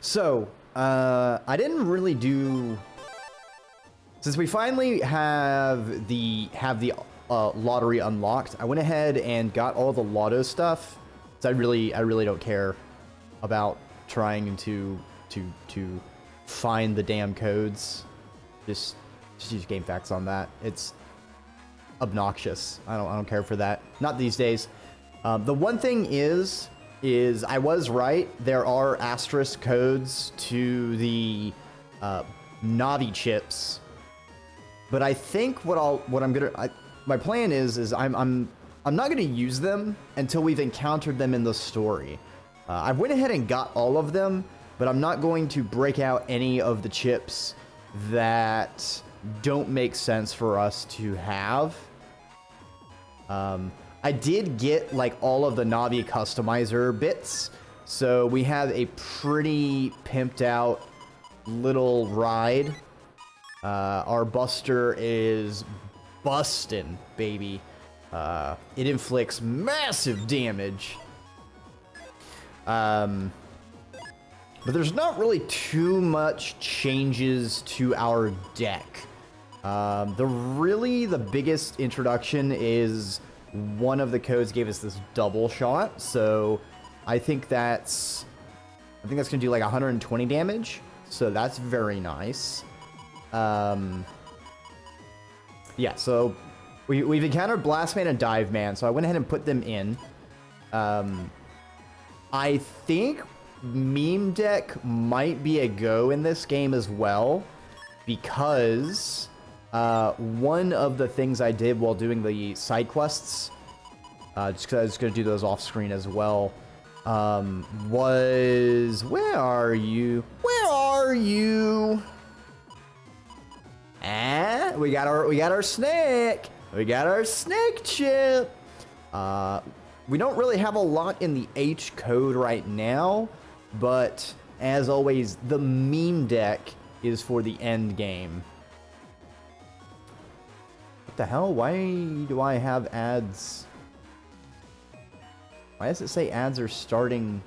So, I didn't really do... Since we finally have the lottery unlocked, I went ahead and got all the lotto stuff. So I really don't care about trying to find the damn codes. Just use game facts on that. It's obnoxious. I don't care for that. Not these days. The one thing is I was right. There are asterisk codes to the Navi chips, but I think my plan is I'm not gonna use them until we've encountered them in the story. I went ahead and got all of them, but I'm not going to break out any of the chips that don't make sense for us to have. I did get like all of the Navi customizer bits, so we have a pretty pimped out little ride. Our Buster is bustin', baby. It inflicts massive damage. But there's not really too much changes to our deck. The biggest introduction is one of the codes gave us this double shot, so I think that's gonna do like 120 damage, so that's very nice. Yeah, so we've encountered Blast Man and Dive Man, so I went ahead and put them in. I think Meme Deck might be a go in this game as well, because one of the things I did while doing the side quests, just because I was going to do those off screen as well, was... Where are you? Where are you? We got our snake. We got our snake chip. We don't really have a lot in the H code right now, but as always, the meme deck is for the end game. What the hell? Why do I have ads? Why does it say ads are starting?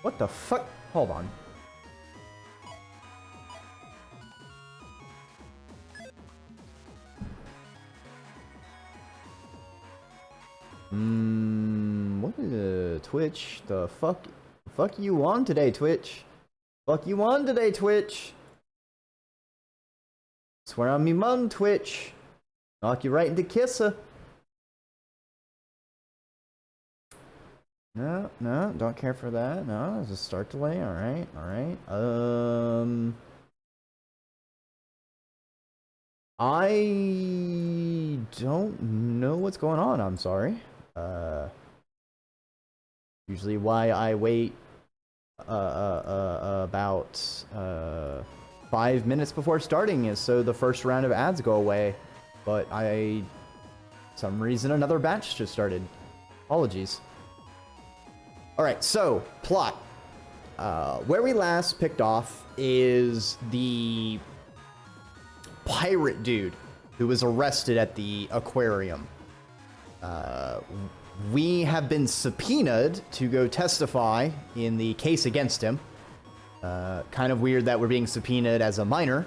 What the fuck? Hold on. What is Twitch? The fuck you on today, Twitch? Fuck you on today, Twitch? Swear on me mum, Twitch. Knock you right into kisser. No, don't care for that. No, it's a start delay. Alright. I don't know what's going on, I'm sorry. Usually why I wait about 5 minutes before starting is so the first round of ads go away. But some reason another batch just started. Apologies. Alright, so, plot. Where we last picked off is the pirate dude who was arrested at the aquarium. We have been subpoenaed to go testify in the case against him. Kind of weird that we're being subpoenaed as a minor.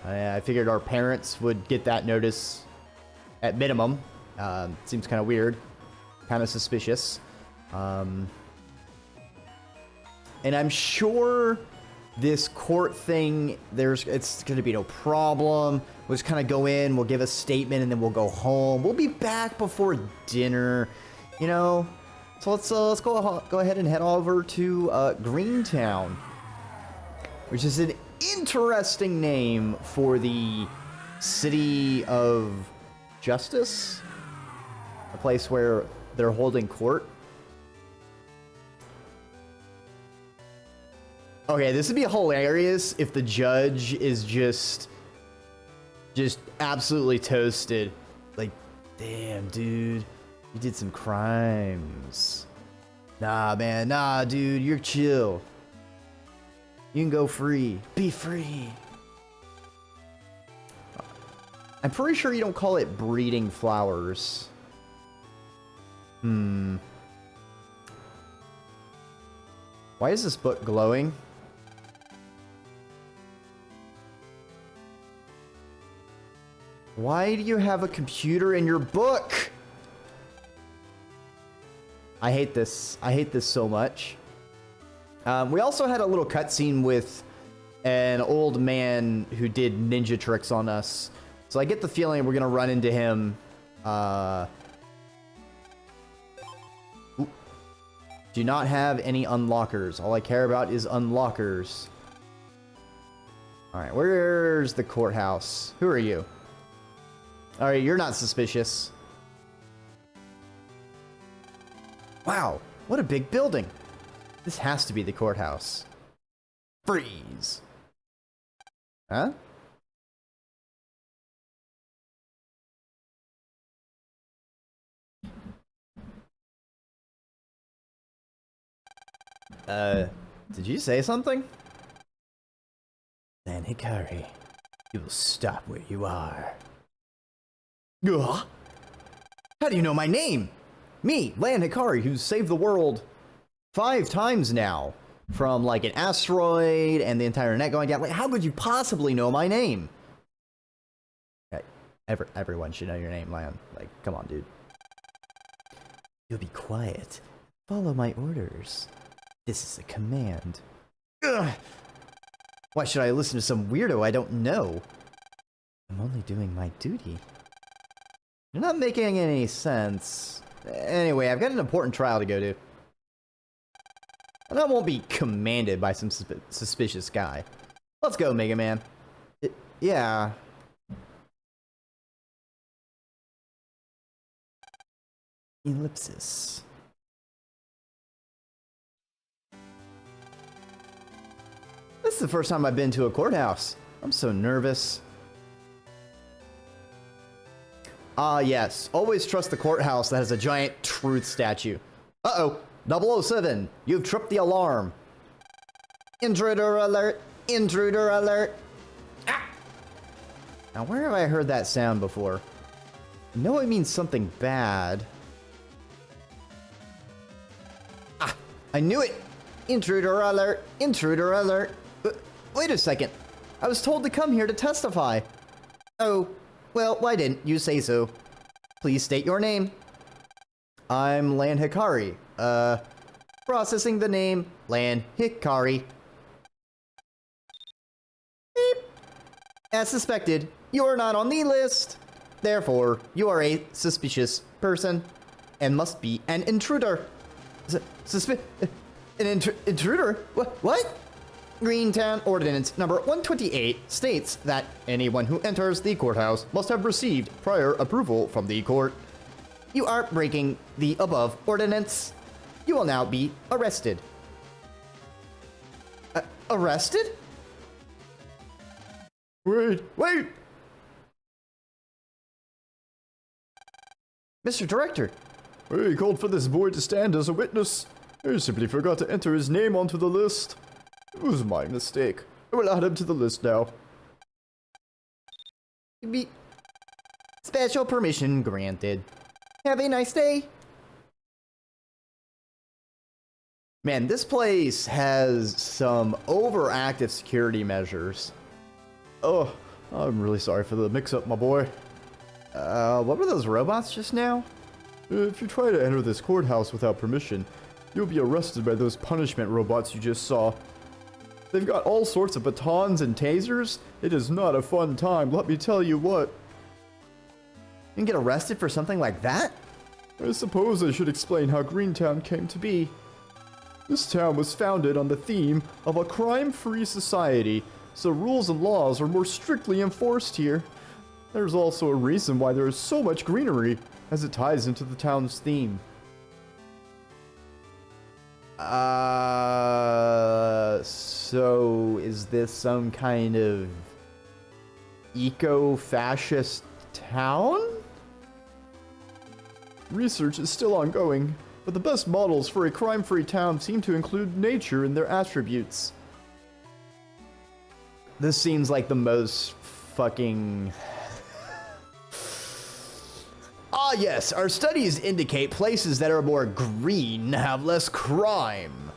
I figured our parents would get that notice at minimum. Seems kind of weird. Kind of suspicious. And I'm sure this court thing, it's going to be no problem. We'll just kind of go in, we'll give a statement, and then we'll go home. We'll be back before dinner, you know? So let's go ahead and head over to Greentown, which is an interesting name for the city of justice, a place where they're holding court. Okay, this would be hilarious if the judge is just absolutely toasted. Like, damn, dude, you did some crimes. Nah, man, nah, dude, you're chill. You can go free. Be free. I'm pretty sure you don't call it breeding flowers. Why is this book glowing? Why do you have a computer in your book? I hate this. I hate this so much. We also had a little cutscene with an old man who did ninja tricks on us. So I get the feeling we're gonna run into him. Do not have any unlockers. All I care about is unlockers. Alright, where's the courthouse? Who are you? Alright, you're not suspicious. Wow, what a big building. This has to be the courthouse. Freeze. Huh? Did you say something? Then Hikari, you will stop where you are. Ugh. How do you know my name? Me, Lan Hikari, who's saved the world 5 times now. From like an asteroid and the entire net going down. Like, how could you possibly know my name? Okay, everyone should know your name, Lan. Like, come on, dude. You'll be quiet. Follow my orders. This is a command. Ugh. Why should I listen to some weirdo I don't know? I'm only doing my duty. You're not making any sense. Anyway, I've got an important trial to go to. And I won't be commanded by some suspicious guy. Let's go, Mega Man. Yeah. Ellipsis. This is the first time I've been to a courthouse. I'm so nervous. Ah, yes. Always trust the courthouse that has a giant truth statue. Uh-oh. 007, you've tripped the alarm. Intruder alert! Intruder alert! Ah! Now, where have I heard that sound before? I know it means something bad. Ah! I knew it! Intruder alert! Intruder alert! Wait a second. I was told to come here to testify. Oh, well, why didn't you say so? Please state your name. I'm Lan Hikari. Processing the name, Lan Hikari. Beep. As suspected, you are not on the list. Therefore, you are a suspicious person and must be an intruder. Intruder? What? Greentown Ordinance number 128 states that anyone who enters the courthouse must have received prior approval from the court. You are breaking the above ordinance. You will now be arrested. Arrested? Wait! Mr. Director. We called for this boy to stand as a witness. I simply forgot to enter his name onto the list. It was my mistake. I will add him to the list now. Special permission granted. Have a nice day. Man, this place has some overactive security measures. Oh, I'm really sorry for the mix-up, my boy. What were those robots just now? If you try to enter this courthouse without permission, you'll be arrested by those punishment robots you just saw. They've got all sorts of batons and tasers. It is not a fun time, let me tell you what. You can get arrested for something like that? I suppose I should explain how Greentown came to be. This town was founded on the theme of a crime-free society, so rules and laws are more strictly enforced here. There's also a reason why there is so much greenery, as it ties into the town's theme. So is this some kind of eco-fascist town? Research is still ongoing, but the best models for a crime-free town seem to include nature in their attributes. This seems like the most fucking... Ah, yes, our studies indicate places that are more green have less crime.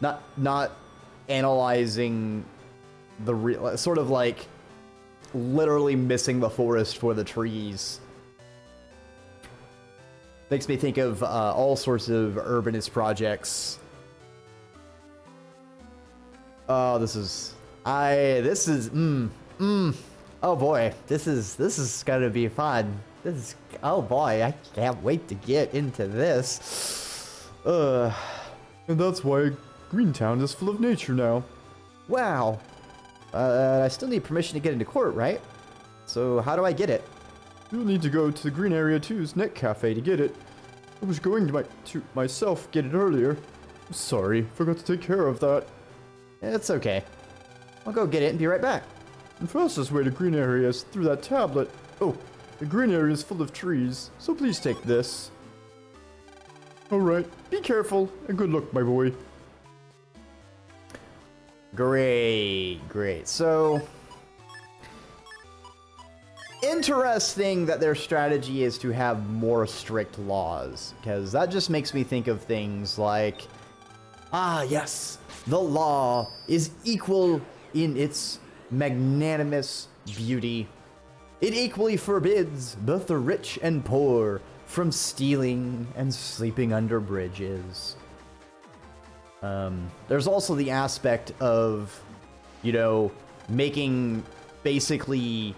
Not analyzing the real, sort of like literally missing the forest for the trees. Makes me think of all sorts of urbanist projects. Oh, oh boy, this is gonna be fun. Oh boy, I can't wait to get into this. And that's why Greentown is full of nature now. Wow. I still need permission to get into court, right? So how do I get it? You'll need to go to the Green Area 2's Net Cafe to get it. I was going to myself get it earlier. Sorry, forgot to take care of that. It's okay. I'll go get it and be right back. The fastest way to Green Area is through that tablet. Oh, the Green Area is full of trees, so please take this. Alright, be careful, and good luck, my boy. Great. So, interesting that their strategy is to have more strict laws, because that just makes me think of things like, ah, yes, the law is equal in its magnanimous beauty. It equally forbids both the rich and poor from stealing and sleeping under bridges. There's also the aspect of, you know, making basically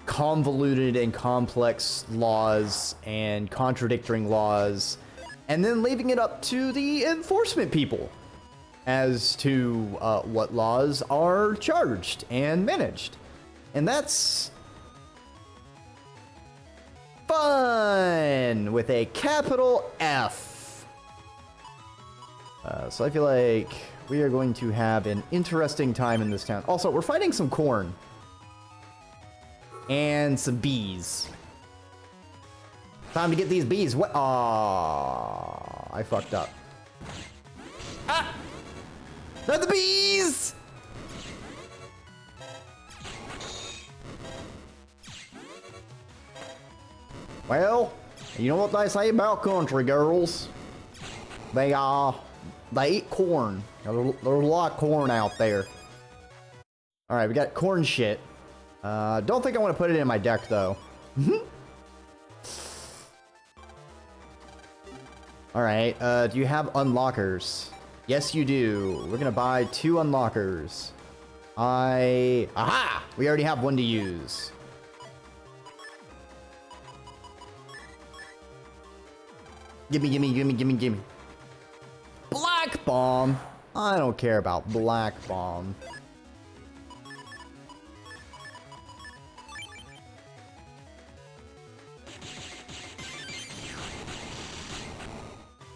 convoluted and complex laws and contradicting laws, and then leaving it up to the enforcement people as to what laws are charged and managed. And that's fun with a capital F. So I feel like we are going to have an interesting time in this town. Also, we're finding some corn. And some bees. Time to get these bees. What? Aww, I fucked up. Ah! Not the bees! Well, you know what they say about country girls? They eat corn. There's a lot of corn out there. Alright, we got corn shit. Don't think I want to put it in my deck, though. Alright, do you have unlockers? Yes, you do. We're gonna buy 2 unlockers. Aha! We already have 1 to use. Gimme. Black Bomb. I don't care about Black Bomb.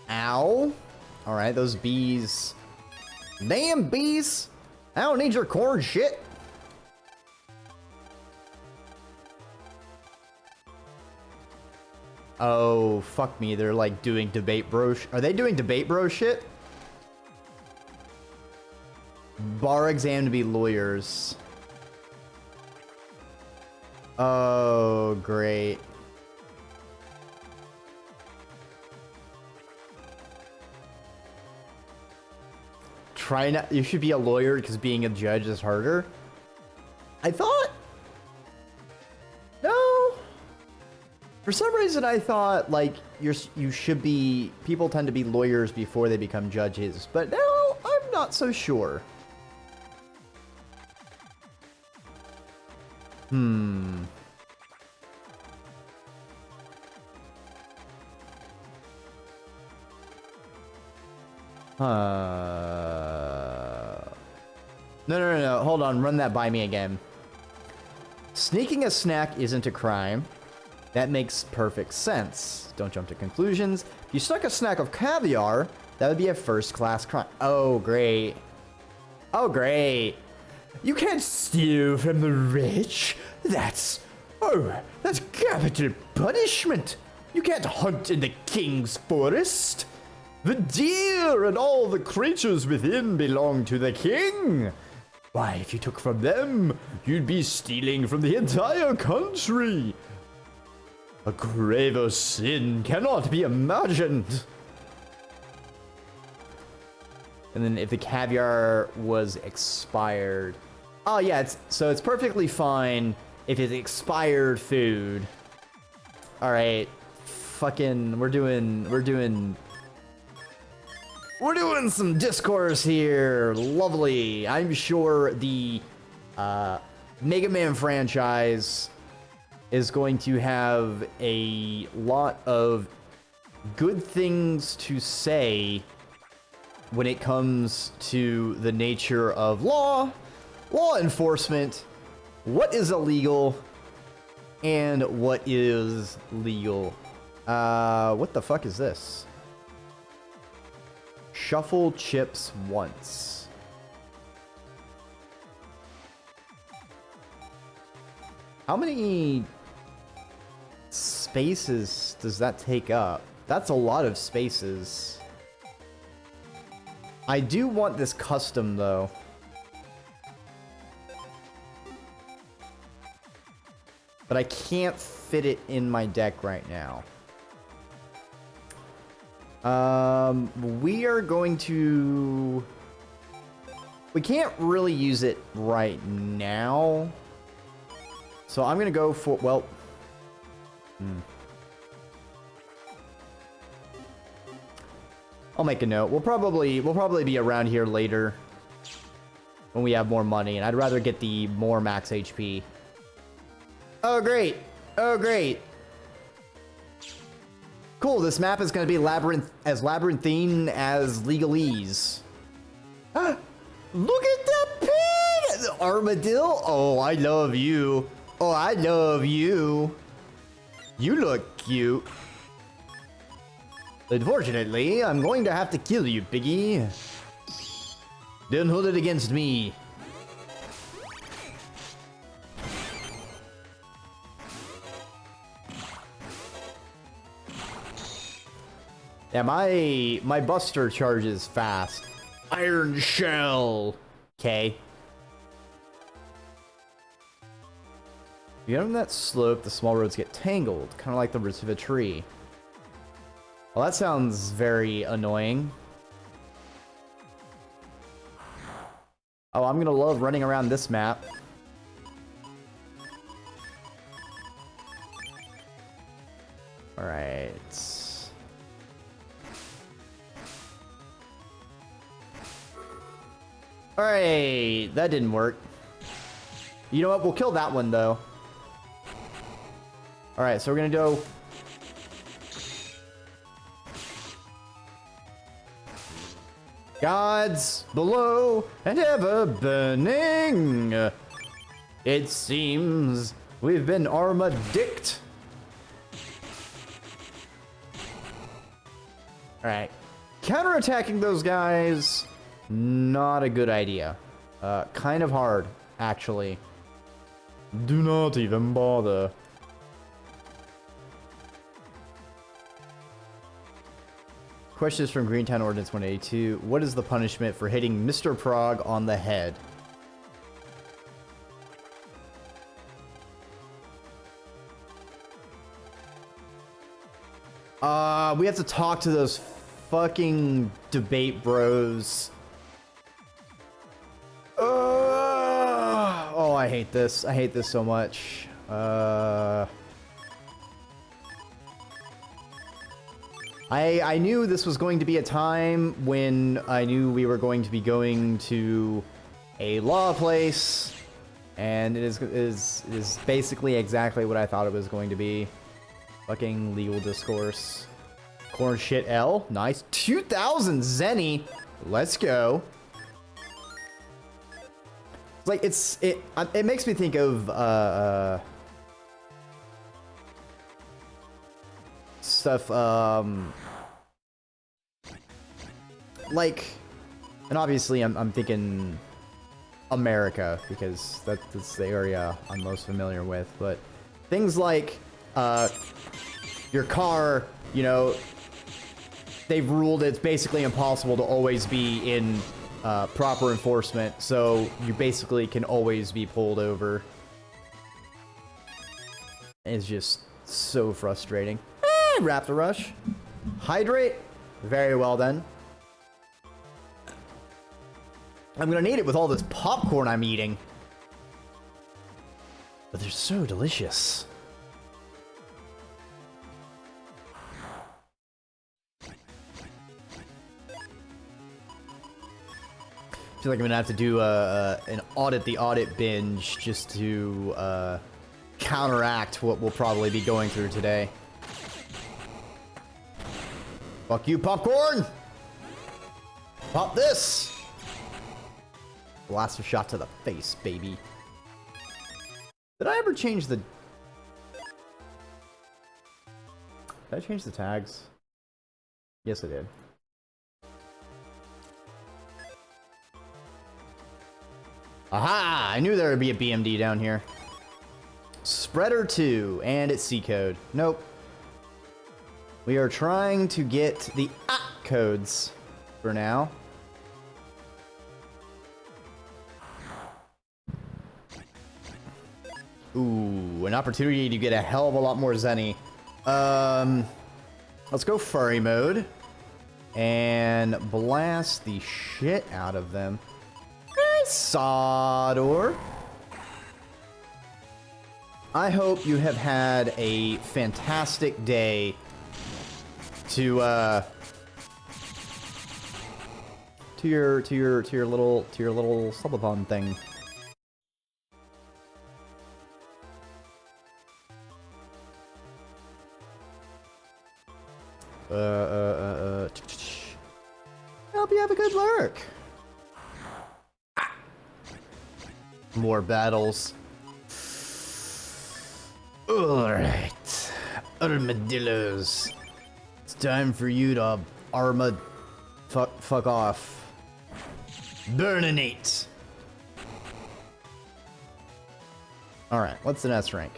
Ow. Alright, those bees. Damn bees! I don't need your corn shit. Oh, fuck me. They're like doing debate bro. Are they doing debate bro shit? Bar exam to be lawyers. Oh, great. Try not. You should be a lawyer because being a judge is harder. I thought. No. For some reason, I thought like you should be. People tend to be lawyers before they become judges, but now I'm not so sure. No. Hold on. Run that by me again. Sneaking a snack isn't a crime. That makes perfect sense. Don't jump to conclusions. If you snuck a snack of caviar, that would be a first-class crime. Oh, great. Oh, great. You can't steal from the rich. That's capital punishment. You can't hunt in the king's forest. The deer and all the creatures within belong to the king. Why, if you took from them, you'd be stealing from the entire country. A graver sin cannot be imagined. And then if the caviar was expired. Oh yeah, it's perfectly fine if it's expired food. All right. Fucking we're doing some discourse here. Lovely. I'm sure the Mega Man franchise is going to have a lot of good things to say when it comes to the nature of law enforcement, what is illegal, and what is legal. What the fuck is this? Shuffle chips once. How many spaces does that take up? That's a lot of spaces. I do want this custom, though. But I can't fit it in my deck right now. We are going to... We can't really use it right now. So I'm going to go for... Well... I'll make a note. We'll probably be around here later when we have more money, and I'd rather get the more max HP. Oh great! Oh great! Cool. This map is going to be labyrinthine as legalese. Look at the pig! The armadillo. Oh, I love you. Oh, I love you. You look cute. Unfortunately, I'm going to have to kill you, piggy. Don't hold it against me. Yeah, my buster charges fast. Iron shell. Okay. You get on that slope, the small roads get tangled, kind of like the roots of a tree. Well, that sounds very annoying. Oh, I'm gonna love running around this map. Alright. Alright, that didn't work. You know what? We'll kill that one, though. Alright, so we're gonna go... Gods below and ever burning. It seems we've been armadicked. Alright. Counterattacking those guys, not a good idea. Kind of hard, actually. Do not even bother. Questions from Greentown Ordinance 182. What is the punishment for hitting Mr. Prog on the head? We have to talk to those fucking debate bros. Oh, I hate this. I hate this so much. I knew this was going to be a time when I knew we were going to be going to a law place, and it is basically exactly what I thought it was going to be. Fucking legal discourse. Corn shit L. Nice. 2,000 Zenny. Let's go. Like, it makes me think of, stuff, like, and obviously I'm thinking America, because that's the area I'm most familiar with, but things like, your car, you know, they've ruled it's basically impossible to always be in proper enforcement, so you basically can always be pulled over. It's just So frustrating. Raptor Rush. Hydrate. Very well then. I'm gonna need it with all this popcorn I'm eating. But they're so delicious. I feel like I'm gonna have to do an audit the audit binge just to counteract what we'll probably be going through today. Fuck you, popcorn! Pop this! Blaster shot to the face, baby. Did I ever change the... Did I change the tags? Yes, I did. Aha! I knew there would be a BMD down here. Spreader 2, and it's C code. Nope. We are trying to get the codes for now. Ooh, an opportunity to get a hell of a lot more Zenny. Let's go furry mode and blast the shit out of them. Sodor. I hope you have had a fantastic day to your little subathon thing. Hope you have a good lurk. More battles. Alright. Armadillos. It's time for you to fuck off. Burninate. Alright, what's the S rank?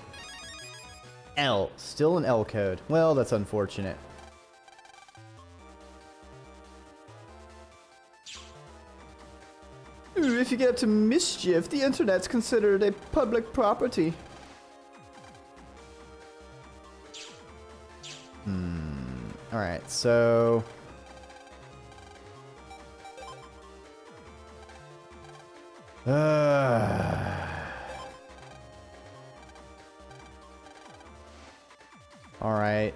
L. Still an L code. Well, that's unfortunate. If you get up to mischief, the internet's considered a public property. Alright, so... Alright.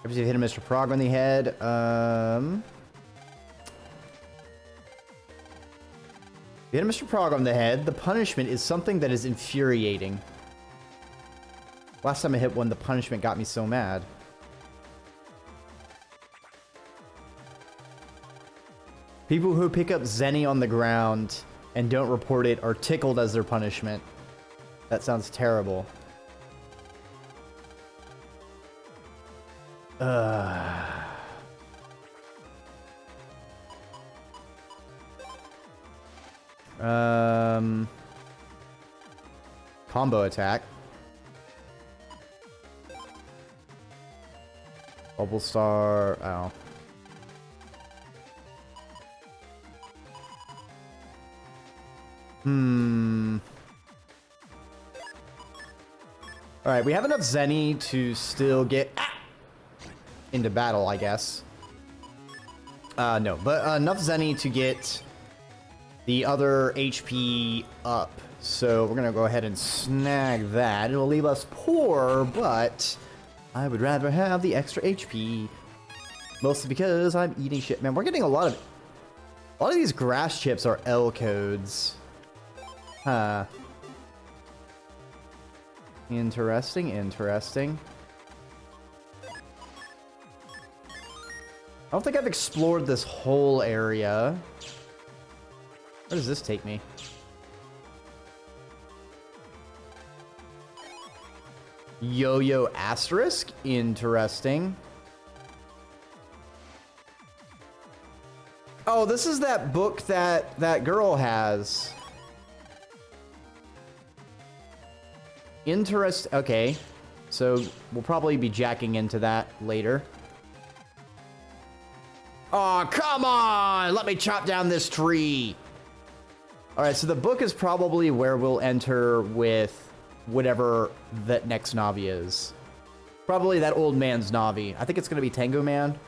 If you hit a Mr. Prog on the head, if you hit a Mr. Prog on the head, the punishment is something that is infuriating. Last time I hit one, the punishment got me so mad. People who pick up Zenny on the ground and don't report it are tickled as their punishment. That sounds terrible. Combo attack. Bubble Star. Oh. Alright, we have enough Zenny to still get into battle, I guess. No, but enough Zenny to get the other HP up. So we're gonna go ahead and snag that. It'll leave us poor, but I would rather have the extra HP. Mostly because I'm eating shit. Man, we're getting a lot of these grass chips are L codes. Huh. Interesting, interesting. I don't think I've explored this whole area. Where does this take me? Yo-Yo Asterisk? Interesting. Oh, this is that book that girl has. Okay. So, we'll probably be jacking into that later. Oh, come on! Let me chop down this tree! Alright, so the book is probably where we'll enter with whatever that next Navi is. Probably that old man's Navi. I think it's gonna be Tango Man.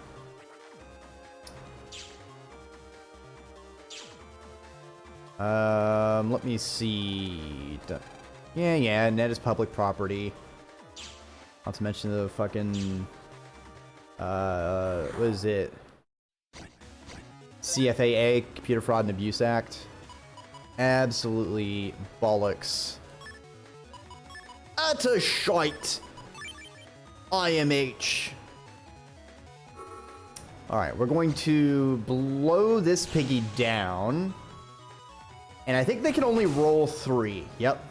Let me see. Yeah, net is public property. Not to mention the fucking, what is it? CFAA, Computer Fraud and Abuse Act. Absolutely bollocks. Utter shite. IMH. Alright, we're going to blow this piggy down. And I think they can only roll 3. Yep.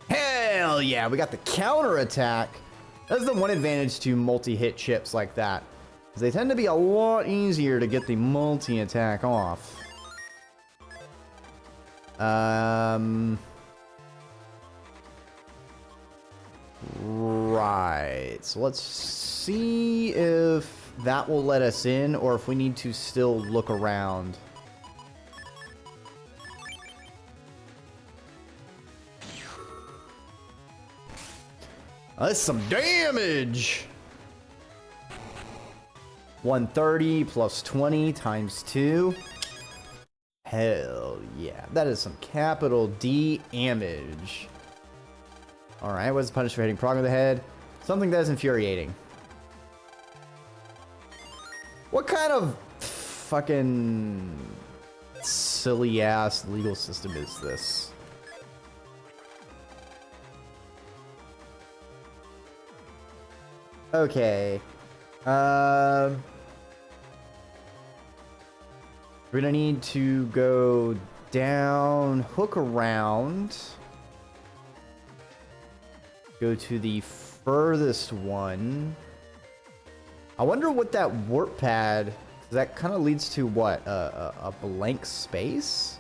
Hell yeah, we got the counter attack. That's the one advantage to multi-hit chips like that. Because they tend to be a lot easier to get the multi-attack off. Right. So let's see if that will let us in or if we need to still look around. That's some damage! 130 plus 20 times 2. Hell yeah. That is some capital D damage. Alright, what's the punishment for hitting Prong of the head? Something that is infuriating. What kind of fucking silly ass legal system is this? Okay. We're gonna need to go down, hook around, go to the furthest one. I wonder what that warp pad, that kind of leads to what? A blank space?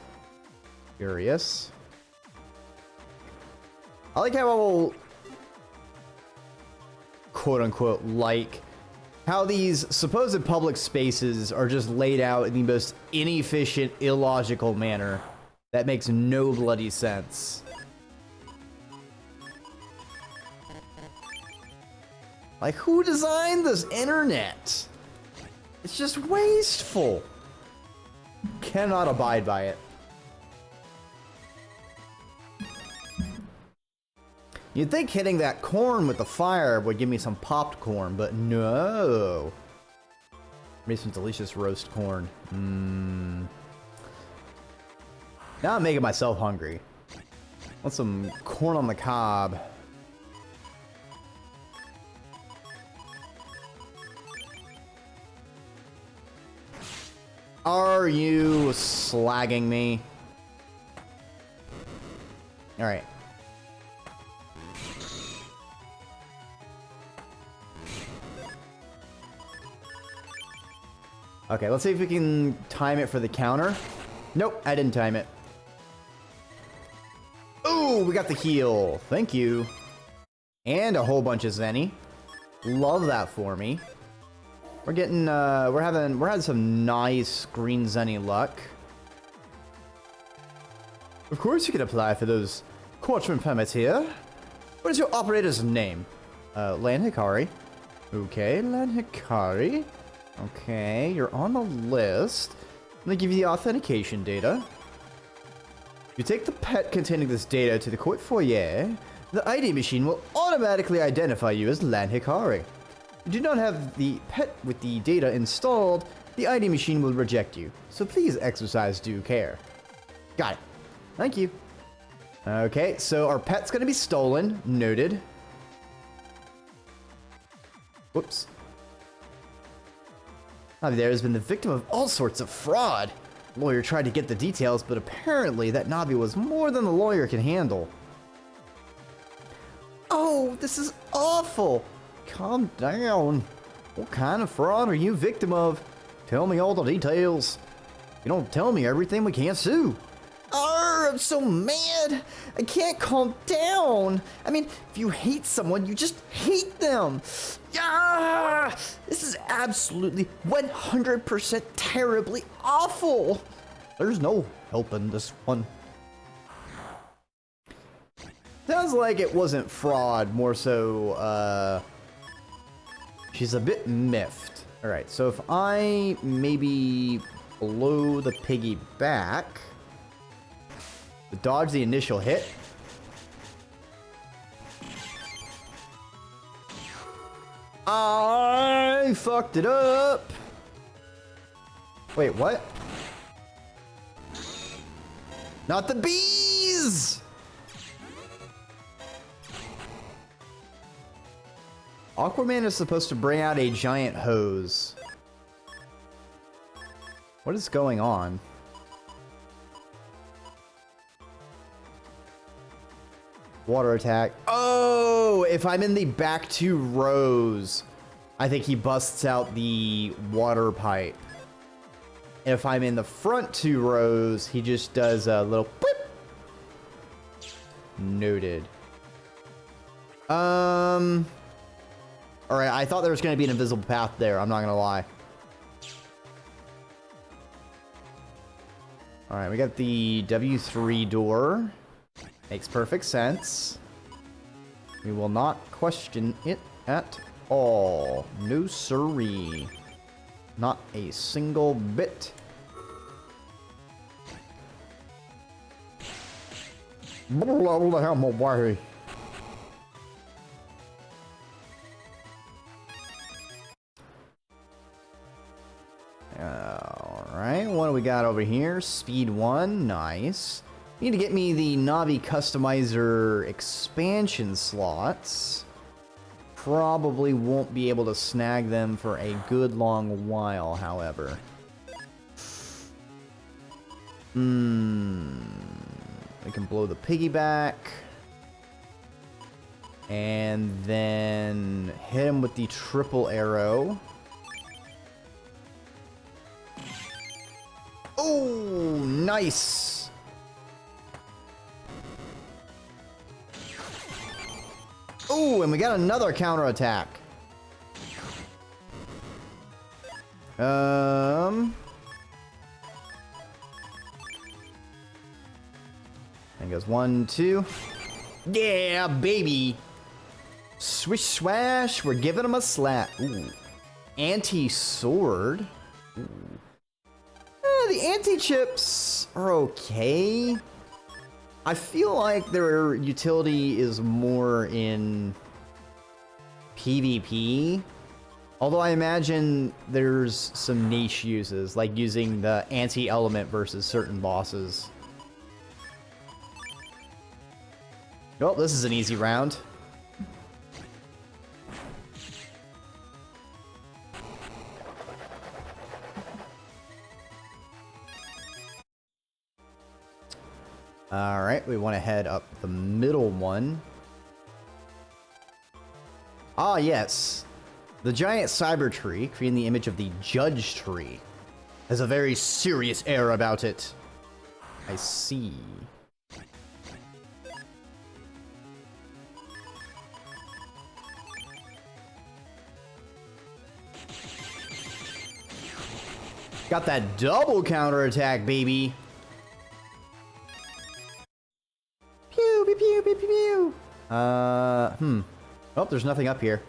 Curious. I like how I will quote unquote like how these supposed public spaces are just laid out in the most inefficient, illogical manner that makes no bloody sense. Like, who designed this internet? It's just wasteful. Cannot abide by it. You'd think hitting that corn with the fire would give me some popped corn, but no. Maybe some delicious roast corn. Now I'm making myself hungry. Want some corn on the cob. Are you slagging me? All right. Okay, let's see if we can time it for the counter. Nope, I didn't time it. Ooh, we got the heal. Thank you. And a whole bunch of Zenny. Love that for me. We're getting, we're having some nice green Zenny luck. Of course you can apply for those Quartman permits here. What is your operator's name? Lan Hikari. Okay, Lan Hikari. Okay, you're on the list. I'm gonna give you the authentication data. You take the pet containing this data to the court foyer. The ID machine will automatically identify you as Lan Hikari. If you do not have the pet with the data installed, the ID machine will reject you. So please exercise due care. Got it. Thank you. Okay, so our pet's gonna be stolen. Noted. Whoops. Navi has been the victim of all sorts of fraud. The lawyer tried to get the details, but apparently that Navi was more than the lawyer can handle. Oh, this is awful. Calm down. What kind of fraud are you victim of? Tell me all the details. If you don't tell me everything, we can't sue. Arr, I'm so mad. I can't calm down. I mean, if you hate someone, you just hate them. Yeah, this is absolutely 100% terribly awful. There's no helping this one. Sounds like it wasn't fraud, more so, she's a bit miffed. Alright, so if I maybe blow the piggy back, dodge the initial hit. I fucked it up. Wait, what? Not the bees! Aquaman is supposed to bring out a giant hose. What is going on? Water attack. Oh, if I'm in the back 2 rows, I think he busts out the water pipe. If I'm in the front 2 rows, he just does a little whip. Noted. Alright, I thought there was going to be an invisible path there. I'm not going to lie. Alright, we got the W3 door. Makes perfect sense. We will not question it at all. No siree. Not a single bit. Alright, what do we got over here? Speed 1, nice. Need to get me the Navi Customizer expansion slots. Probably won't be able to snag them for a good long while, however. We can blow the piggyback. And then hit him with the triple arrow. Oh, nice! Oh, and we got another counterattack. And goes 1, 2. Yeah, baby. Swish swash. We're giving him a slap. Ooh. Anti-sword. Ooh. The anti-chips are okay. I feel like their utility is more in PvP. Although I imagine there's some niche uses, like using the anti-element versus certain bosses. Oh, this is an easy round. Alright, we want to head up the middle one. Ah, yes. The giant cyber tree, creating the image of the JudgeTree, has a very serious air about it. I see. Got that double counterattack, baby. Pew, pew, pew, pew, pew, pew. Oh, there's nothing up here.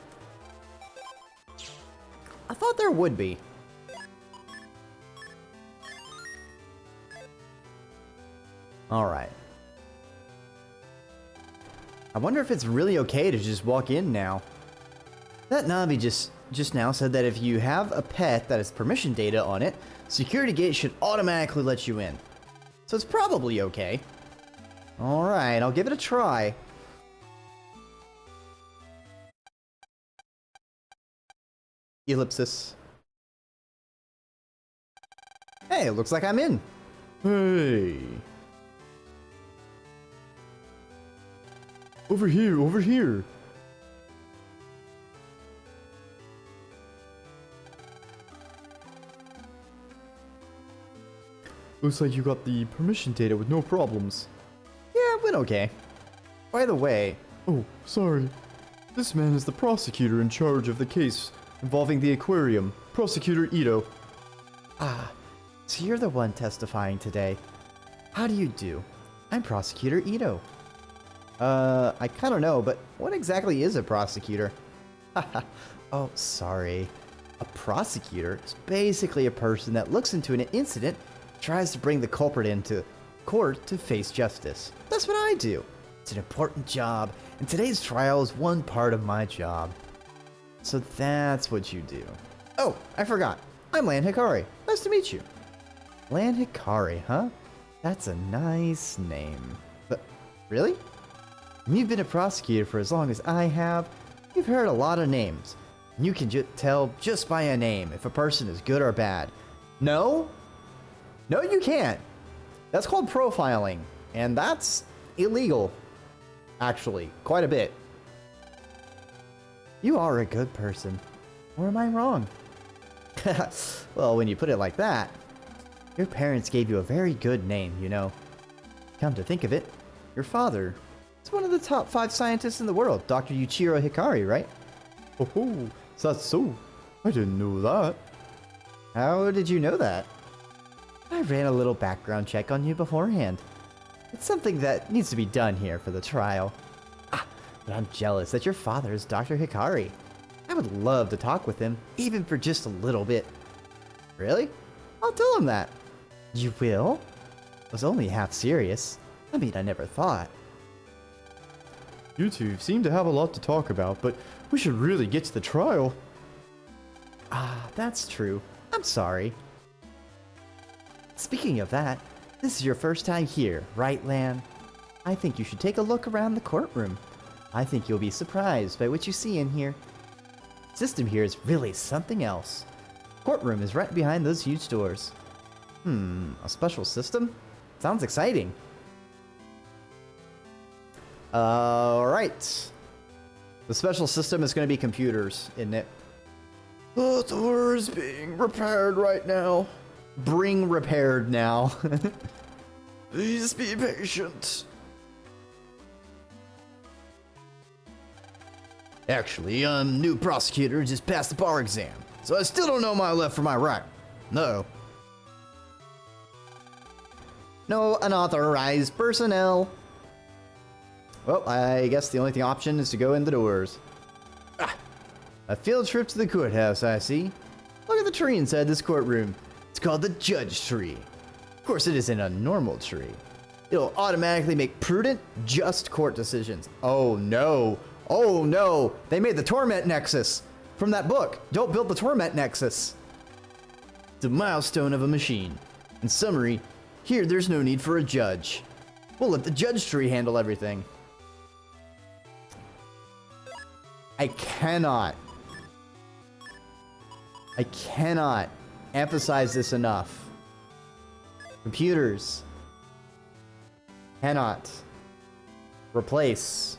I thought there would be. Alright. I wonder if it's really okay to just walk in now. That Navi just now said that if you have a pet that has permission data on it, security gate should automatically let you in. So it's probably okay. Alright, I'll give it a try. Ellipsis. Hey, it looks like I'm in. Hey. Over here, over here. Looks like you got the permission data with no problems. Yeah, it went okay. By the way... Oh, sorry. This man is the prosecutor in charge of the case involving the aquarium. Prosecutor Ito. Ah, so you're the one testifying today. How do you do? I'm Prosecutor Ito. I kind of know, but what exactly is a prosecutor? Oh, sorry. A prosecutor is basically a person that looks into an incident, tries to bring the culprit into court to face justice. That's what I do. It's an important job, and today's trial is one part of my job. So that's what you do. Oh, I forgot. I'm Lan Hikari. Nice to meet you. Lan Hikari, huh? That's a nice name. But, really? You've been a prosecutor for as long as I have. You've heard a lot of names. You can tell just by a name if a person is good or bad. No? No, you can't. That's called profiling, and that's illegal. Actually, quite a bit. You are a good person. Or am I wrong? Well, when you put it like that, your parents gave you a very good name, you know. Come to think of it, your father is one of the top 5 scientists in the world, Dr. Yuichiro Hikari, right? Oh, that's so. I didn't know that. How did you know that? I ran a little background check on you beforehand. It's something that needs to be done here for the trial. But I'm jealous that your father is Dr. Hikari. I would love to talk with him, even for just a little bit. Really? I'll tell him that. You will? I was only half serious. I mean, I never thought. You two seem to have a lot to talk about, but we should really get to the trial. That's true. I'm sorry. Speaking of that, this is your first time here, right, Lan? I think you should take a look around the courtroom. I think you'll be surprised by what you see in here. System here is really something else. Courtroom is right behind those huge doors. A special system? Sounds exciting. Alright. The special system is going to be computers, isn't it? The door is being repaired right now. Bring repaired now. Please be patient. Actually, I'm new prosecutor, just passed the bar exam, so I still don't know my left from my right. No. No unauthorized personnel. Well, I guess the only option is to go in the doors. A field trip to the courthouse, I see. Look at the tree inside this courtroom. It's called the JudgeTree. Of course, it isn't a normal tree. It'll automatically make prudent, just court decisions. Oh no. Oh no. They made the Torment Nexus from that book. Don't build the Torment Nexus. It's a milestone of a machine. In summary, here there's no need for a judge. We'll let the JudgeTree handle everything. I cannot emphasize this enough. Computers cannot replace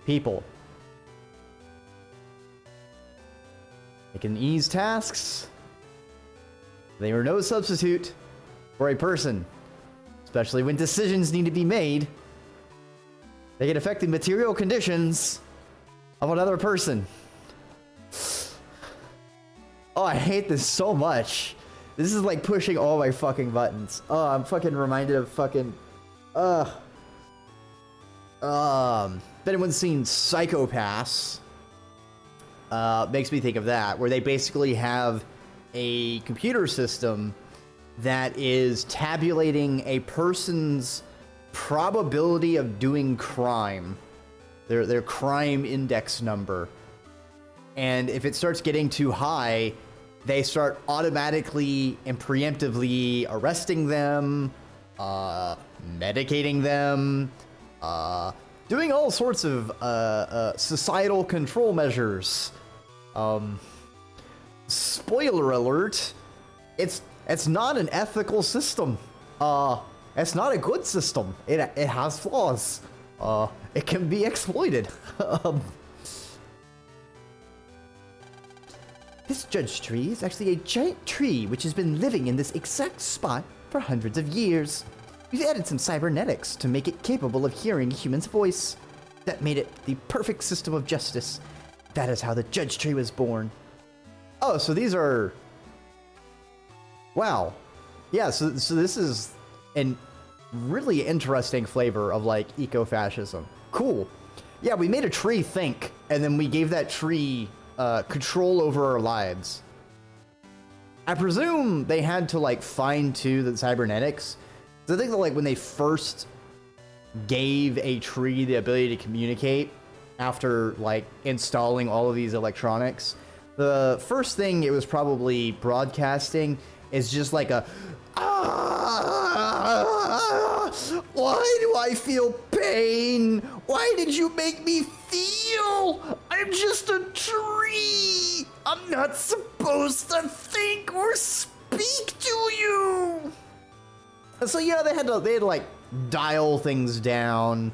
people. They can ease tasks. They are no substitute for a person, especially when decisions need to be made. They can affect the material conditions of another person. Oh, I hate this so much. This is like pushing all my fucking buttons. Oh, I'm fucking reminded of fucking... if anyone's seen Psychopaths, makes me think of that, where they basically have a computer system that is tabulating a person's probability of doing crime, their crime index number. And if it starts getting too high, they start automatically and preemptively arresting them, medicating them, doing all sorts of societal control measures. Spoiler alert, it's not an ethical system. It's not a good system. It has flaws. It can be exploited. This JudgeTree is actually a giant tree which has been living in this exact spot for hundreds of years. We've added some cybernetics to make it capable of hearing a human's voice. That made it the perfect system of justice. That is how the JudgeTree was born. Oh, so these are... Wow. Yeah, so this is an really interesting flavor of like eco-fascism. Cool. Yeah, we made a tree think, and then we gave that tree control over our lives. I presume they had to like fine-tune the cybernetics. So I think that like when they first gave a tree the ability to communicate after like installing all of these electronics, the first thing it was probably broadcasting is just like a why do I feel pain? Why did you make me feel? I'm just a tree. I'm not supposed to think or speak to you. So yeah, they had to like dial things down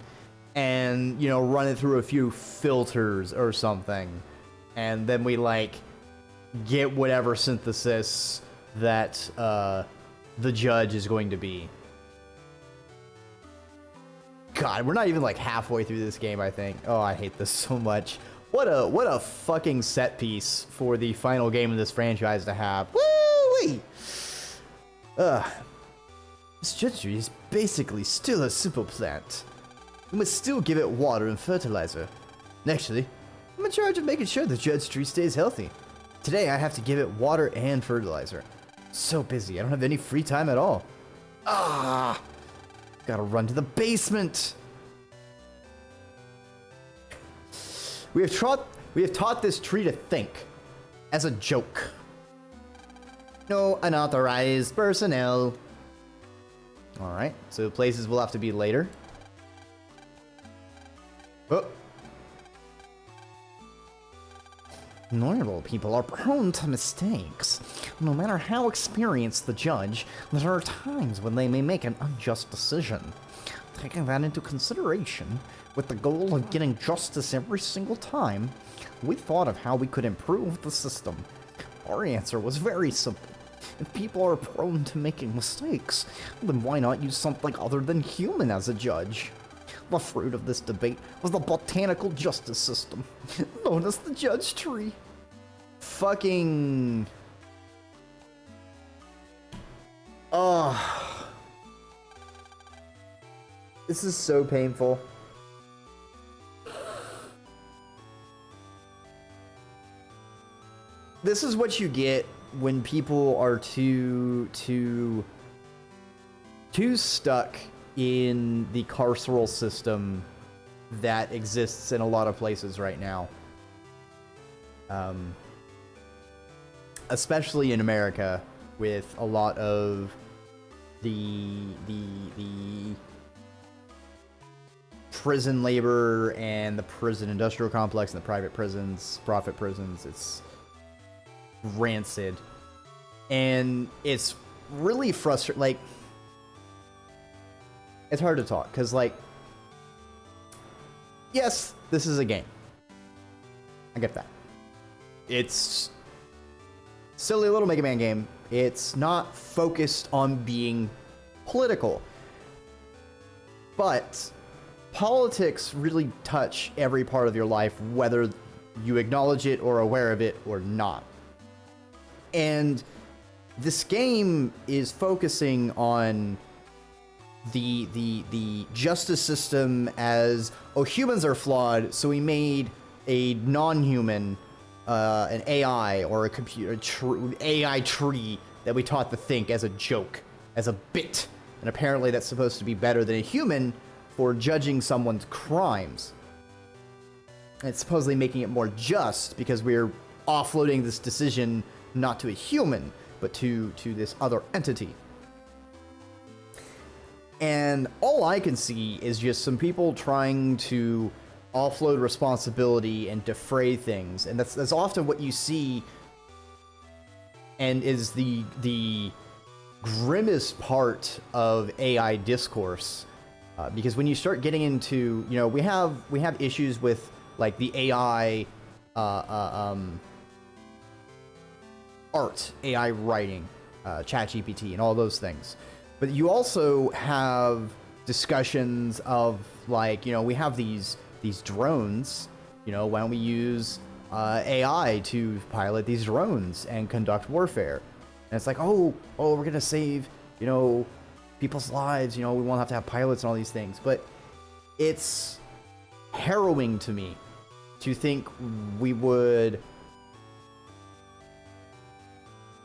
and, you know, run it through a few filters or something. And then we like get whatever synthesis that the judge is going to be. God, we're not even like halfway through this game, I think. Oh, I hate this so much. What a fucking set piece for the final game of this franchise to have. Woo-wee! This JudgeTree is basically still a simple plant. We must still give it water and fertilizer. Actually, I'm in charge of making sure the JudgeTree stays healthy. Today I have to give it water and fertilizer. So busy, I don't have any free time at all. Gotta run to the basement. We have taught this tree to think as a joke. No unauthorized personnel. All right, so places will have to be later. Oh. Normal people are prone to mistakes. No matter how experienced the judge, there are times when they may make an unjust decision. Taking that into consideration, with the goal of getting justice every single time, we thought of how we could improve the system. Our answer was very simple. If people are prone to making mistakes, then why not use something other than human as a judge? The fruit of this debate was the botanical justice system, known as the JudgeTree. Fucking... Oh. This is so painful. This is what you get when people are too stuck in the carceral system that exists in a lot of places right now. Especially in America, with a lot of the prison labor and the prison industrial complex and the private prisons, profit prisons. It's rancid. And it's really frustrating. Like, it's hard to talk because, like, yes, this is a game. I get that. It's silly little Mega Man game. It's not focused on being political. But politics really touch every part of your life, whether you acknowledge it or are aware of it or not. And this game is focusing on the justice system as, oh, humans are flawed, so we made a non-human, an AI or a computer AI tree that we taught to think as a joke, as a bit, and apparently that's supposed to be better than a human for judging someone's crimes. And it's supposedly making it more just because we're offloading this decision not to a human, but to this other entity. And all I can see is just some people trying to offload responsibility and defray things. And that's often what you see, and is the grimmest part of AI discourse. Because when you start getting into, you know, we have issues with like the AI art, AI writing, ChatGPT, and all those things. But you also have discussions of, like, you know, we have these drones, you know, why don't we use AI to pilot these drones and conduct warfare? And it's like, oh, we're gonna save, you know, people's lives. You know, we won't have to have pilots and all these things. But it's harrowing to me to think we would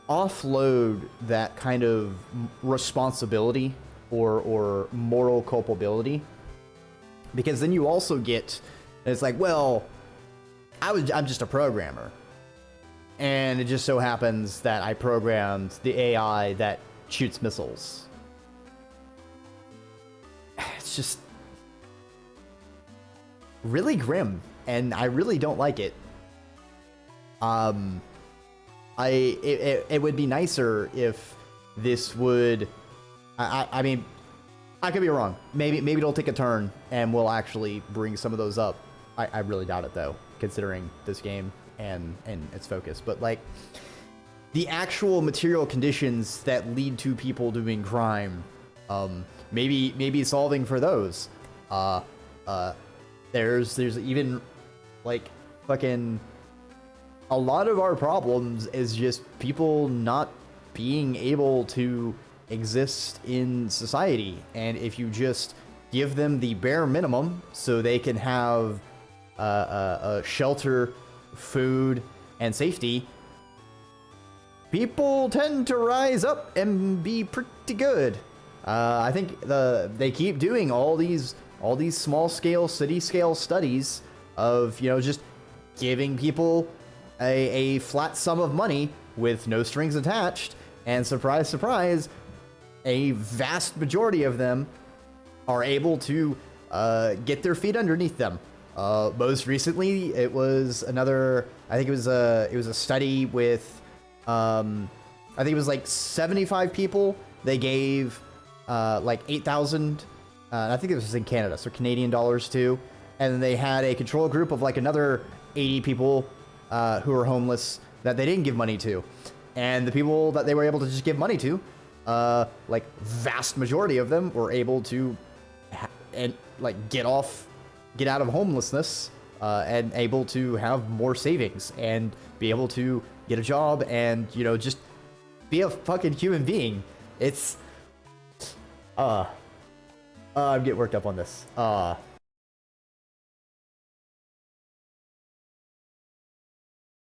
offload that kind of responsibility or moral culpability, because then you also get, it's like, well, I'm just a programmer, and it just so happens that I programmed the AI that shoots missiles. It's just really grim, and I really don't like it. It would be nicer if this would, I mean, I could be wrong. Maybe it'll take a turn and we'll actually bring some of those up. I really doubt it though, considering this game and its focus. But like, the actual material conditions that lead to people doing crime, maybe solving for those. There's even like fucking, a lot of our problems is just people not being able to exist in society. And if you just give them the bare minimum so they can have shelter, food, and safety, people tend to rise up and be pretty good. I think they keep doing all these small scale, city scale studies of, you know, just giving people a flat sum of money with no strings attached, and surprise, surprise, a vast majority of them are able to get their feet underneath them. Most recently, it was another, I think it was a study with, I think it was like 75 people. They gave like 8,000, I think it was in Canada, so Canadian dollars too. And then they had a control group of like another 80 people who were homeless that they didn't give money to. And the people that they were able to just give money to, like vast majority of them were able to get out of homelessness, and able to have more savings and be able to get a job and, you know, just be a fucking human being. It's, I'm getting worked up on this.